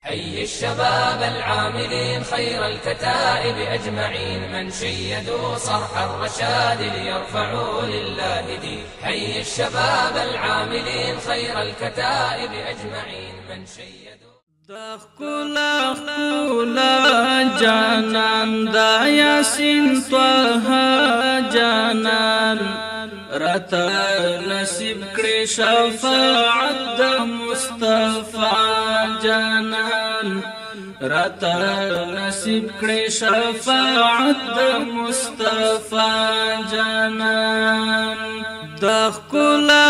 حي الشباب العاملين خير الكتائب أجمعين من شيدوا صرح الرشاد ليرفعوا لله دين. حي الشباب العاملين خير الكتائب أجمعين من شيدوا دخلا جانان دا یاسین طه جانان رتا نصیب کړي شفاعت د مصطفی جانان رتا نصیب کړي شفاعت د مصطفی جانان دخلا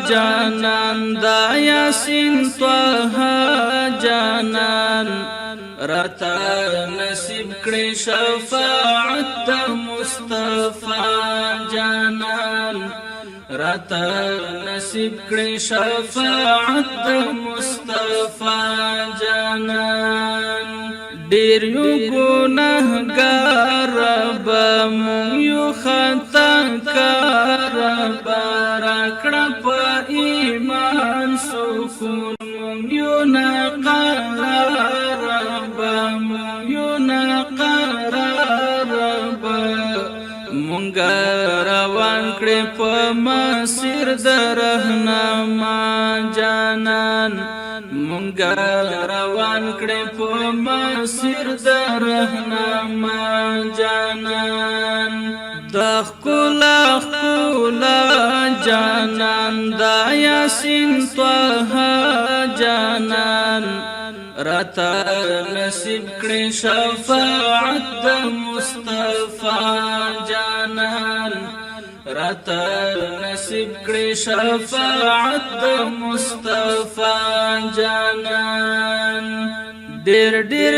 جانان دا یاسین طه جانان رتا نصیب کړي شفاعت د مصطفی جانان رتا نصیب کړي شفاعت د مصطفی جانان ډیر یو ګناهګار بم یو خطا کار راکړه په ایمان سکون یو نقرار بم یو نقرار مونږ روان کړې په مسیر د رهنما جانان مونږ روان کړې په مسیر د رهنما جانان دخلا جانان دا یاسین طه جانان رتا نصیب کړي شفاعت د مصطفی جانان رتا نصیب کړي شفاعت د مصطفی جانان ډیر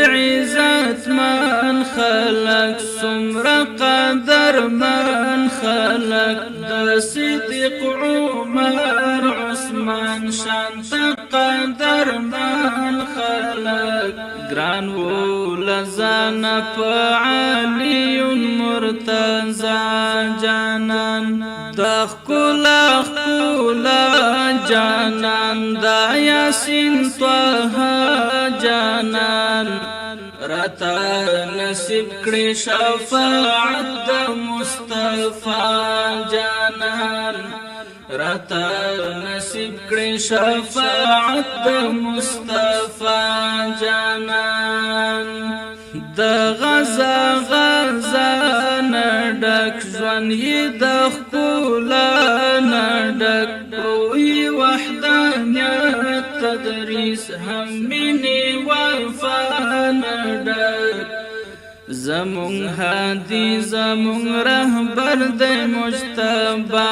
عزت من خلق سمره قدر من خلق د صدیق عمر عثمان شانت قدر من خلق ګران ولزان په علی مرتضی جانان دخلا جانان دا یاسین طه جانان رتا نصیب کړي شفاعت د مصطفی جانان رتا نصیب کړي شفاعت د مصطفی جانان د غزا نډک ځوان یې د ښکلا نډک روحي وحدانیت تدریس هم مینې وفا نډک زمون هادي زمون رهبر د مجتبی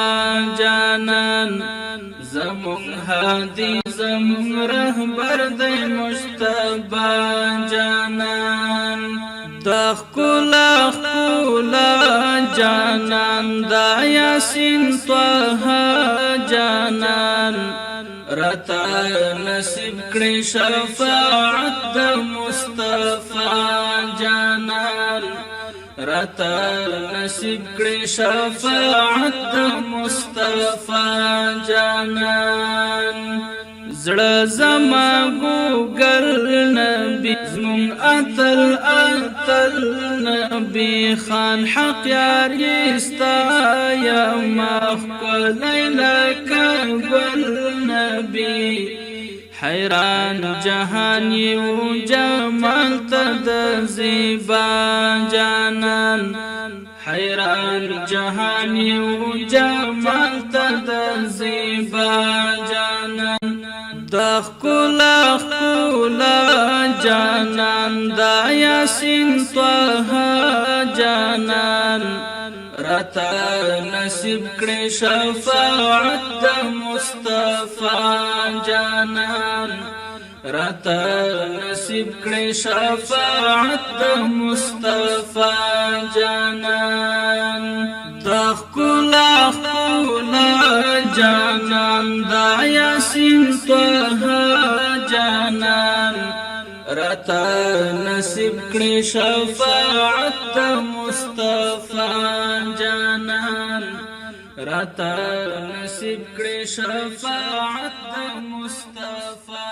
جانان زمون هادي زمون رهبر د مجتبی جانان دخلا جانان دا یاسین طه جانان رتا نصیب کړي شفاعت د مصطفی جانان رتا نصیب کړي شفاعت د مصطفی جانان زړه زما ګوګل نبی زمون اتل نبی خان حق یار یستا یا مخکل لکبل نبی حیران جهان یو جمال تد زیبا جانان حیران جهان یو جمال تد زیبا جانان دخلا جانان دا یاسین طه جانان رتا نصیب کړي شفاعت د مصطفی جانان رتا نصیب کړي شفاعت د مصطفی جانان دخلا جانان دا یاسین طه جانان رتا نصیب کړي شفاعت د مصطفی جانان رتا نصیب کړي شفاعت د مصطفی